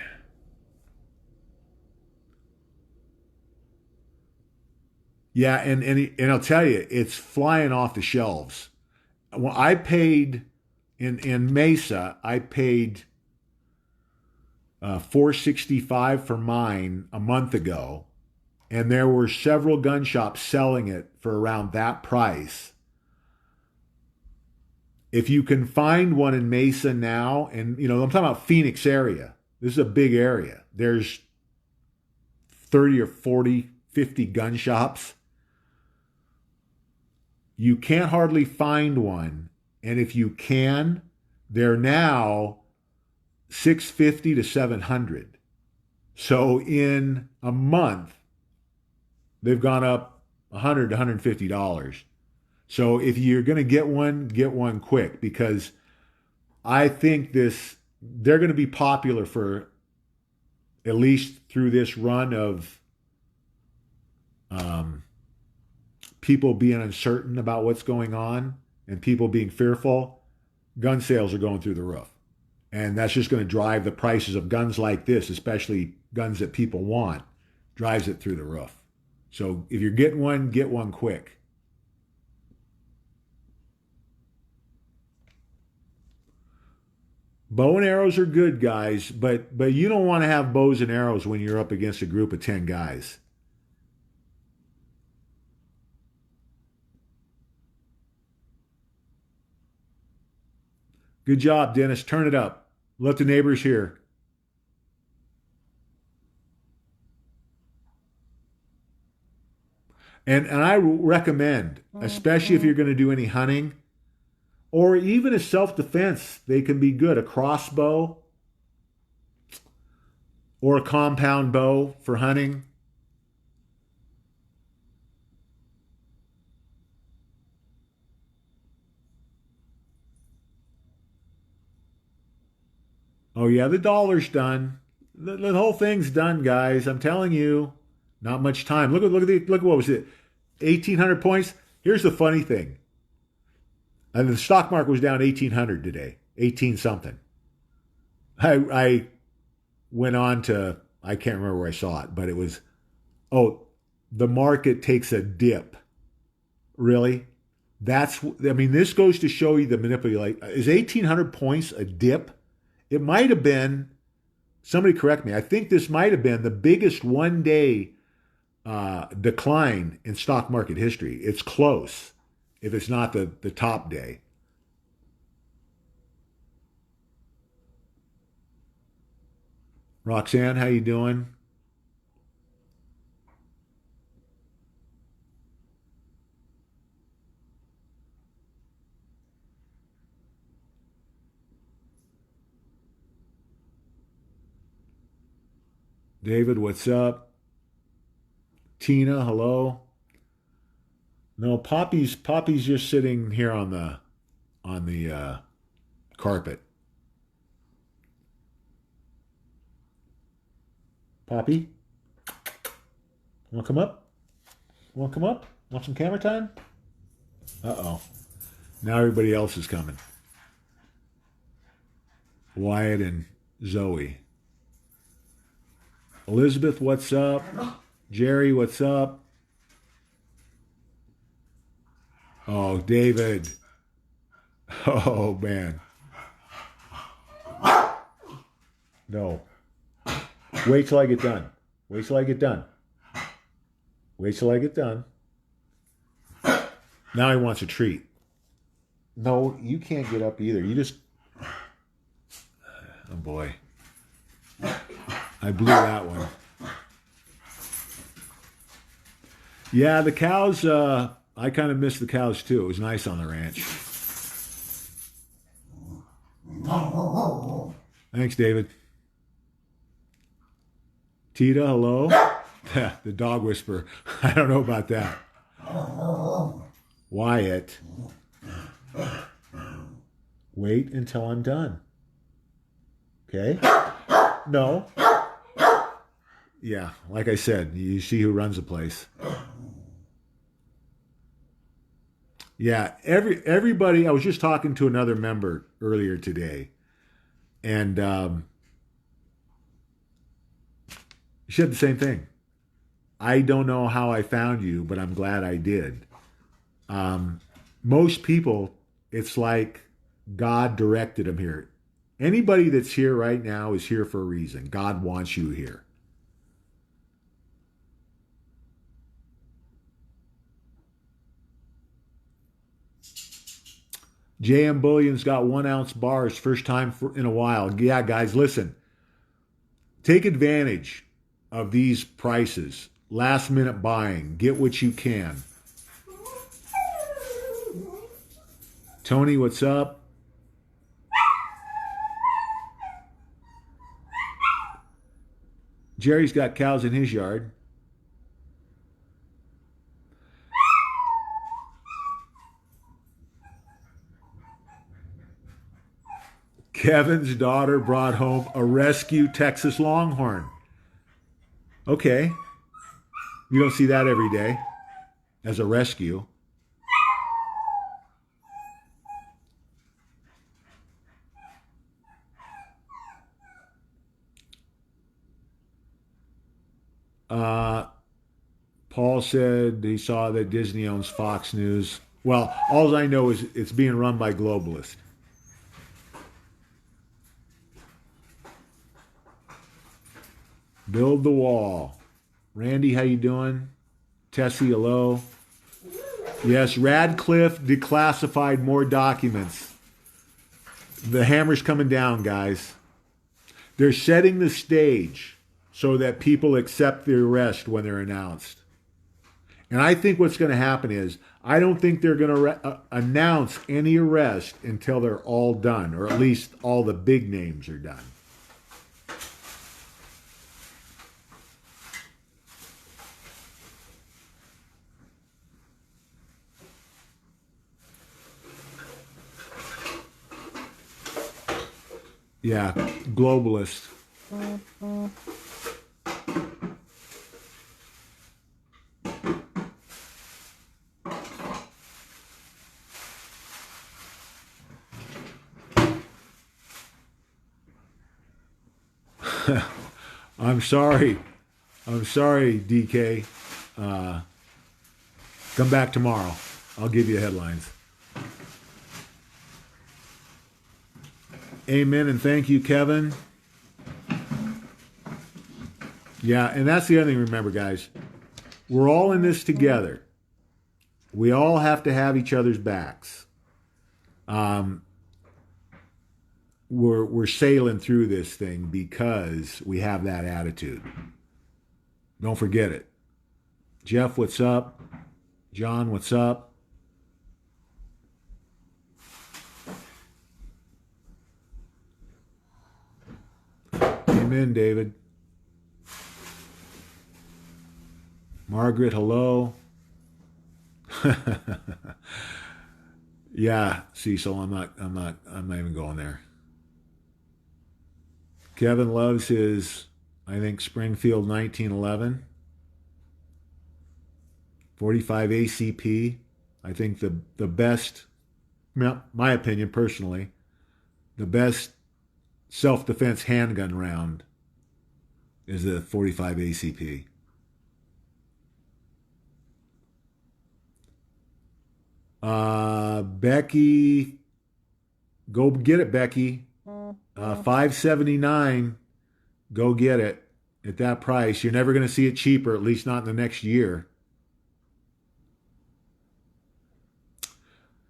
Yeah, and I'll tell you, it's flying off the shelves. Well, I paid in Mesa, I paid 465 for mine a month ago, and there were several gun shops selling it for around that price. If you can find one in Mesa now, and I'm talking about Phoenix area. This is a big area. There's 30 or 40, 50 gun shops. You can't hardly find one. And if you can, they're now 650 to 700. So in a month, they've gone up $100 to $150. So if you're going to get one quick, because I think they're going to be popular for at least through this run of people being uncertain about what's going on and people being fearful. Gun sales are going through the roof. And that's just going to drive the prices of guns like this, especially guns that people want, drives it through the roof. So if you're getting one, get one quick. Bow and arrows are good, guys, but you don't want to have bows and arrows when you're up against a group of 10 guys. Good job, Dennis. Turn it up. Let the neighbors hear. And I recommend, especially if you're going to do any hunting or even a self-defense, they can be good. A crossbow or a compound bow for hunting. Oh yeah, the dollar's done. The whole thing's done, guys. I'm telling you, not much time. Look at what was it? 1,800 points. Here's the funny thing. And the stock market was down 1,800 today, 18 something. I went on to, I can't remember where I saw it, but it was, oh, the market takes a dip. Really? This goes to show you the manipulate. Is 1,800 points a dip? It might have been, somebody correct me, I think this might have been the biggest one-day decline in stock market history. It's close, if it's not the top day. Roxanne, how you doing? David, what's up? Tina, hello. No, Poppy's just sitting here on the carpet. Poppy, want to come up? Want to come up? Want some camera time? Uh-oh. Now everybody else is coming. Wyatt and Zoe. Elizabeth, what's up? Jerry, what's up? Oh, David. Oh, man. No. Wait till I get done. Wait till I get done. Wait till I get done. Now he wants a treat. No, you can't get up either. You just... Oh, boy. I blew that one. Yeah, the cows, I kind of miss the cows too. It was nice on the ranch. Thanks, David. Tita, hello? The dog whisperer. I don't know about that. Wyatt, wait until I'm done. Okay? No. Yeah, like I said, you see who runs the place. Yeah, everybody. I was just talking to another member earlier today, and she said the same thing. I don't know how I found you, but I'm glad I did. Most people, it's like God directed them here. Anybody that's here right now is here for a reason. God wants you here. JM Bullion's got 1 ounce bars, first time in a while. Yeah, guys, listen. Take advantage of these prices. Last minute buying. Get what you can. Tony, what's up? Jerry's got cows in his yard. Kevin's daughter brought home a rescue Texas Longhorn. Okay. You don't see that every day as a rescue. Paul said he saw that Disney owns Fox News. Well, all I know is it's being run by globalists. Build the wall. Randy, how you doing? Tessie, hello. Yes, Radcliffe declassified more documents. The hammer's coming down, guys. They're setting the stage so that people accept the arrest when they're announced. And I think what's going to happen is, I don't think they're going to announce any arrest until they're all done, or at least all the big names are done. Yeah, globalist. I'm sorry. I'm sorry, DK. Come back tomorrow. I'll give you headlines. Amen and thank you, Kevin. Yeah, and that's the other thing, remember, guys. We're all in this together. We all have to have each other's backs. We're sailing through this thing because we have that attitude. Don't forget it. Jeff, what's up? John, what's up? Amen, David. Margaret, hello. Yeah, Cecil, I'm not even going there. Kevin loves his, I think, Springfield 1911. 45 ACP. I think the best, my opinion personally, the best self-defense handgun round is the 45 ACP. Becky, go get it, Becky. 579. Go get it at that price. You're never going to see it cheaper, at least not in the next year.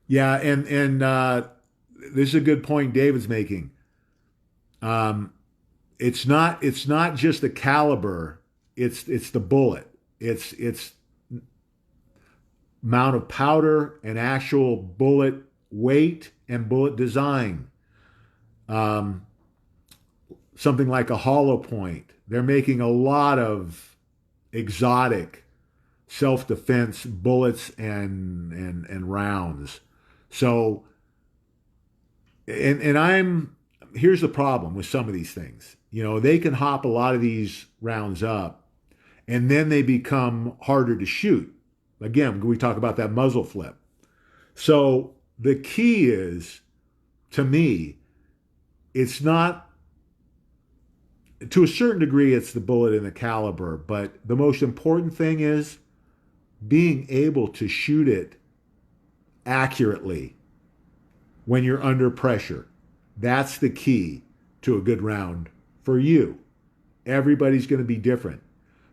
Yeah, and this is a good point David's making. It's not just the caliber, it's the bullet. It's amount of powder and actual bullet weight and bullet design. Um, Something like a hollow point. They're making a lot of exotic self-defense bullets and rounds. So, and I'm here's the problem with some of these things. You know, they can hop a lot of these rounds up, and then they become harder to shoot. Again, we talk about that muzzle flip. So the key is, to me, it's not, to a certain degree, it's the bullet and the caliber, but the most important thing is being able to shoot it accurately when you're under pressure. That's the key to a good round for you. Everybody's going to be different.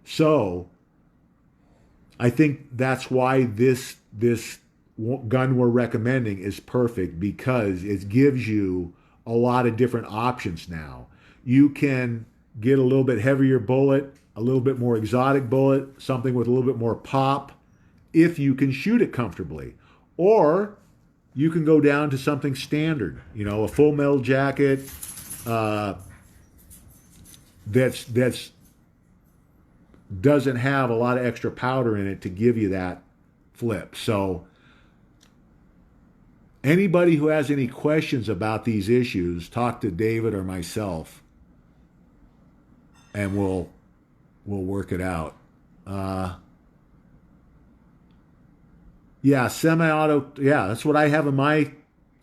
So I think that's why this gun we're recommending is perfect, because it gives you a lot of different options now. You can get a little bit heavier bullet, a little bit more exotic bullet, something with a little bit more pop, if you can shoot it comfortably. Or you can go down to something standard, you know, a full metal jacket that's doesn't have a lot of extra powder in it to give you that flip. So anybody who has any questions about these issues, talk to David or myself, and we'll work it out. Yeah, semi-auto. Yeah, that's what I have in my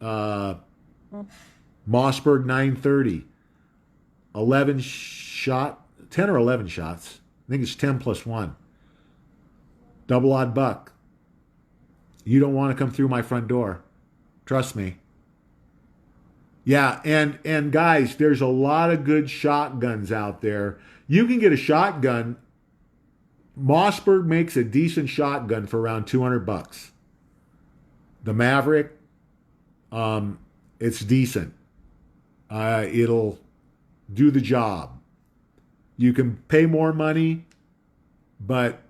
Mossberg 930. 11 shot, 10 or 11 shots. I think it's 10 plus 1. Double odd buck. You don't want to come through my front door. Trust me. Yeah, and guys, there's a lot of good shotguns out there. You can get a shotgun. Mossberg makes a decent shotgun for around 200 bucks. The Maverick, it's decent. It'll do the job. You can pay more money, but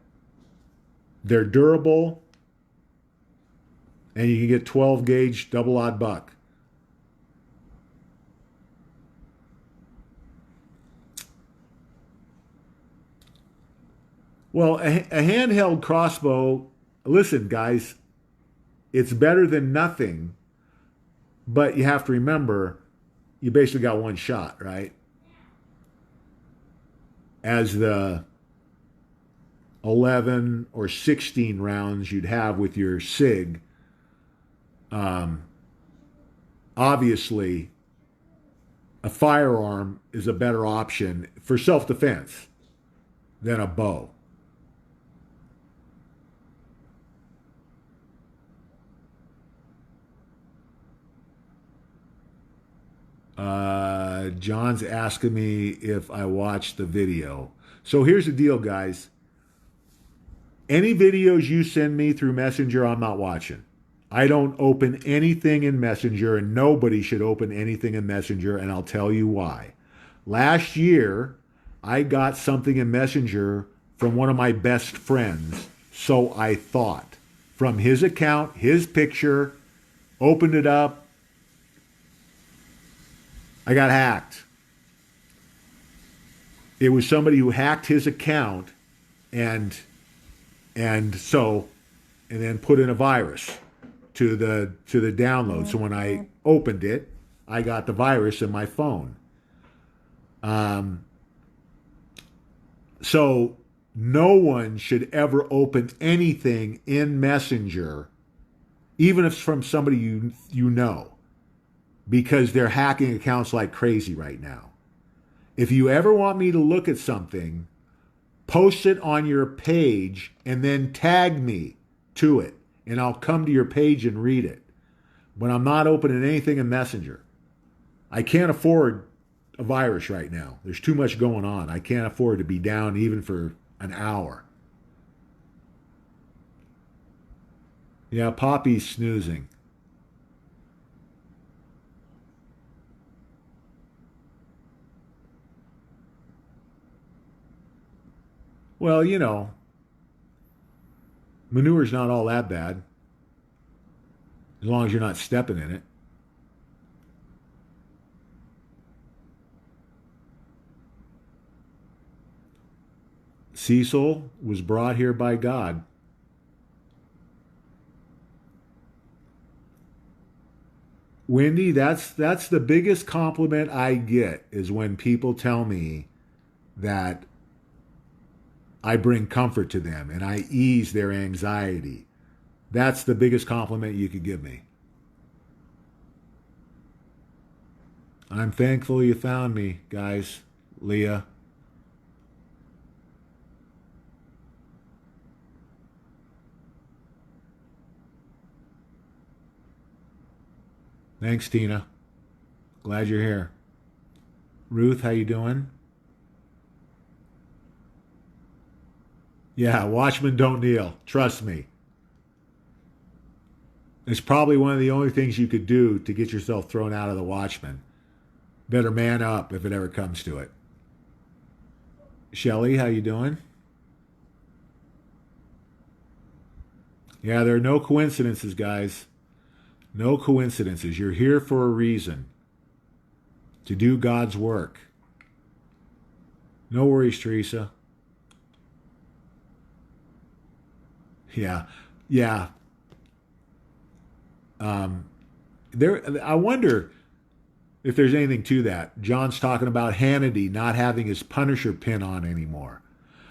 they're durable, and you can get 12 gauge double odd buck. Well, a handheld crossbow, listen, guys, it's better than nothing, but you have to remember, you basically got one shot, right? As the 11 or 16 rounds you'd have with your SIG, obviously, a firearm is a better option for self-defense than a bow. John's asking me if I watched the video. So here's the deal, guys. Any videos you send me through Messenger, I'm not watching. I don't open anything in Messenger, and nobody should open anything in Messenger, and I'll tell you why. Last year, I got something in Messenger from one of my best friends, so I thought. From his account, his picture, opened it up, I got hacked. It was somebody who hacked his account and then put in a virus to the download. So when I opened it, I got the virus in my phone. So no one should ever open anything in Messenger, even if it's from somebody you know, because they're hacking accounts like crazy right now. If you ever want me to look at something, post it on your page and then tag me to it, and I'll come to your page and read it. But I'm not opening anything in Messenger. I can't afford a virus right now. There's too much going on. I can't afford to be down even for an hour. Yeah, Poppy's snoozing. Well, you know, Manure's not all that bad, as long as you're not stepping in it. Cecil was brought here by God. Wendy, that's the biggest compliment I get is when people tell me that I bring comfort to them and I ease their anxiety. That's the biggest compliment you could give me. I'm thankful you found me, guys. Leah. Thanks, Tina. Glad you're here. Ruth, how you doing? Yeah, watchmen don't kneel. Trust me. It's probably one of the only things you could do to get yourself thrown out of the watchman. Better man up if it ever comes to it. Shelly, how you doing? Yeah, there are no coincidences, guys. No coincidences. You're here for a reason. To do God's work. No worries, Teresa. Yeah. Yeah. I wonder if there's anything to that. John's talking about Hannity not having his Punisher pin on anymore.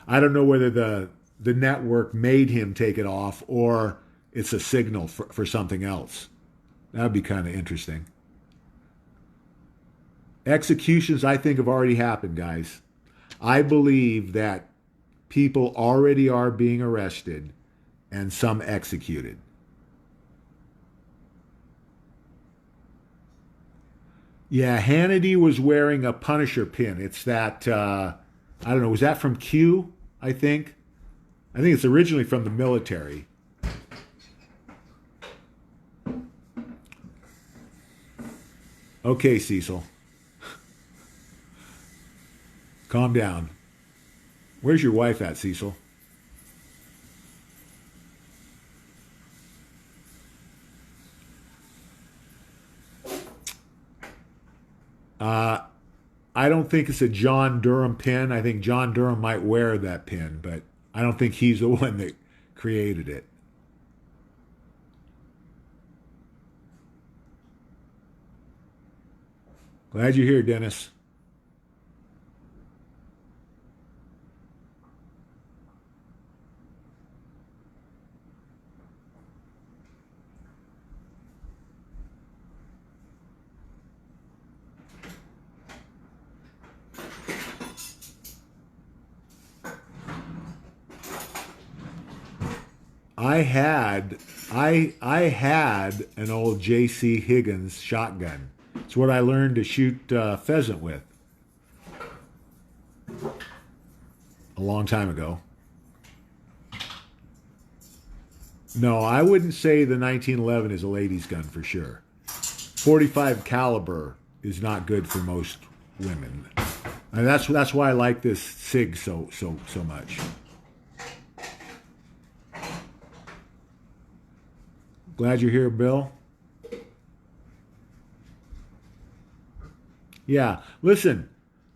I don't know whether the network made him take it off or it's a signal for something else. That would be kind of interesting. Executions, I think, have already happened, guys. I believe that people already are being arrested and some executed. Yeah, Hannity was wearing a Punisher pin. It's that, I don't know, was that from Q, I think? I think it's originally from the military. Okay, Cecil. Calm down. Where's your wife at, Cecil? Uh, I don't think it's a John Durham pin. I think John Durham might wear that pin, but I don't think he's the one that created it. Glad you're here, Dennis. I had I had an old J.C. Higgins shotgun. It's what I learned to shoot pheasant with a long time ago. No, I wouldn't say the 1911 is a ladies' gun for sure. 45 caliber is not good for most women, and that's why I like this Sig so much. Glad you're here, Bill. Yeah, listen,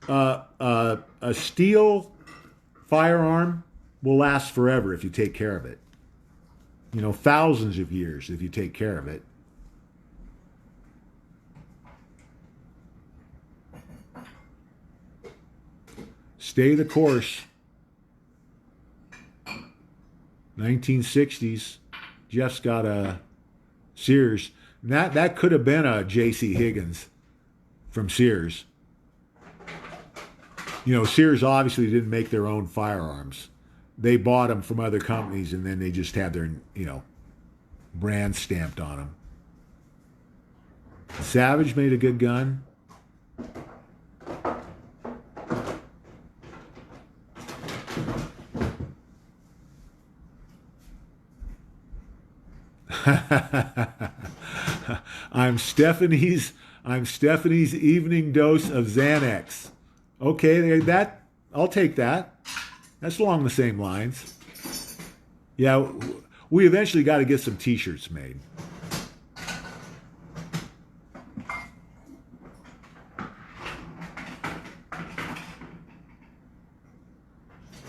a steel firearm will last forever if you take care of it. You know, thousands of years if you take care of it. Stay the course. 1960s. Jeff's got a Sears. That could have been a J.C. Higgins from Sears. You know, Sears obviously didn't make their own firearms. They bought them from other companies and then they just had their, brand stamped on them. Savage made a good gun. I'm Stephanie's evening dose of Xanax. Okay, I'll take that. That's along the same lines. Yeah, we eventually got to get some t-shirts made.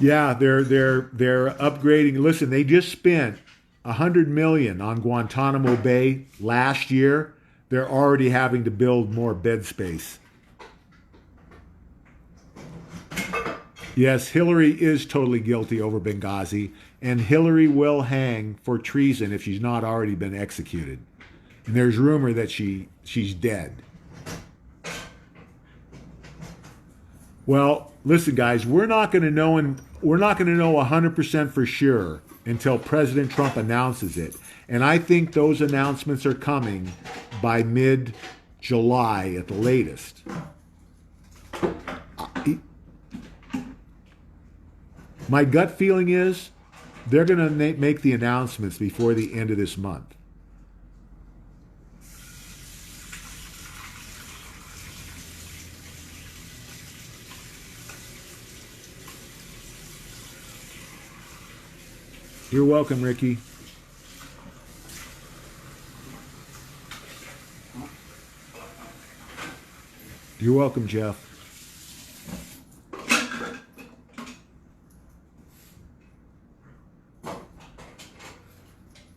Yeah, they're upgrading. Listen, they just spent $100 million on Guantanamo Bay last year. They're already having to build more bed space. Yes, Hillary is totally guilty over Benghazi, and Hillary will hang for treason if she's not already been executed. And there's rumor that she's dead. Well, listen, guys, we're not going to know 100% for sure until President Trump announces it. And I think those announcements are coming by mid-July at the latest. My gut feeling is they're going to make the announcements before the end of this month. You're welcome, Ricky. You're welcome, Jeff.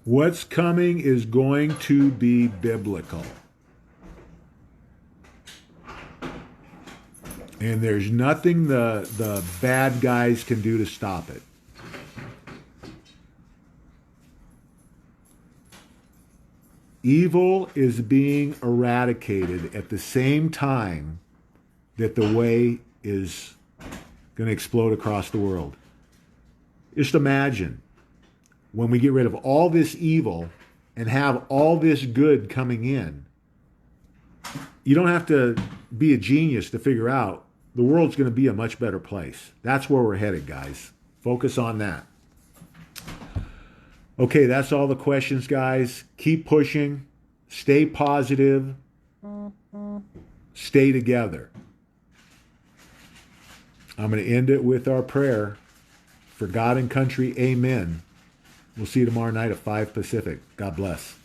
What's coming is going to be biblical. And there's nothing the bad guys can do to stop it. Evil is being eradicated at the same time that the way is going to explode across the world. Just imagine when we get rid of all this evil and have all this good coming in. You don't have to be a genius to figure out the world's going to be a much better place. That's where we're headed, guys. Focus on that. Okay, that's all the questions, guys. Keep pushing. Stay positive. Stay together. I'm going to end it with our prayer. For God and country, amen. We'll see you tomorrow night at 5 Pacific. God bless.